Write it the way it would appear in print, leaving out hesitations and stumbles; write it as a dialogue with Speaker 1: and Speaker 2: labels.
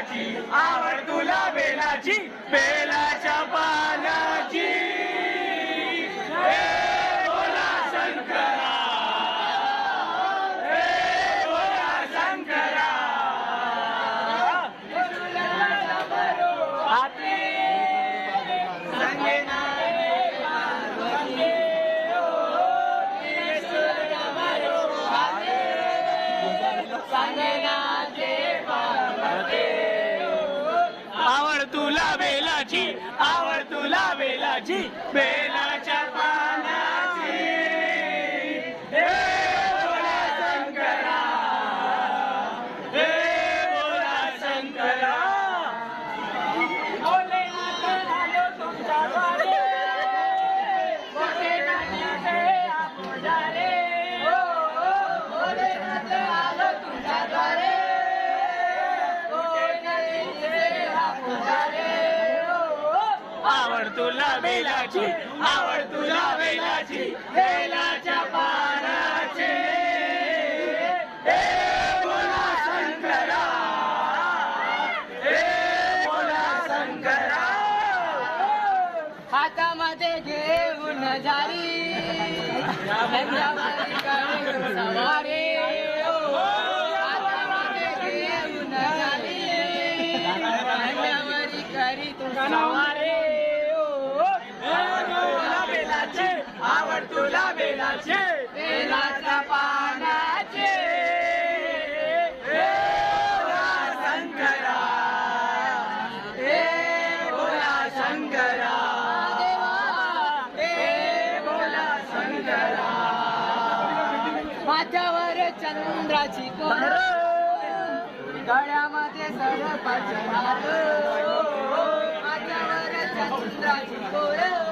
Speaker 1: बेलाची आवड तुला बेलाची बेलाच्या पानाची हे बोला शंकरा हे बोला शंकरा हाती संगे आवड तुला बेलाची आवड तुला बेलाची बेलाच्या पानाची हे बोला शंकरा हे बोला शंकरा भोलेनाथ आलो तुमच्या द्वारे भोलेनाथचे पुजारे भोलेनाथ आलो तुमच्या द्वारे आवड तुला बेलाची आवड तुला बेलाची बेलाच्या पानाची हे बोला शंकरा हे बोला शंकरा
Speaker 2: हातामध्ये घेऊन झाली सवारी हातामध्ये घेऊन झाली करी तू सवारी
Speaker 1: आवड तुला बेलाची
Speaker 2: बेलाच्या पानाची
Speaker 1: हे बोला शंकरा हे बोला शंकरा
Speaker 2: हे बोला शंकरा माथ्यावर चंद्राची कोर गळ्यामध्ये सर्पाची हार माथ्यावर चंद्राची कोर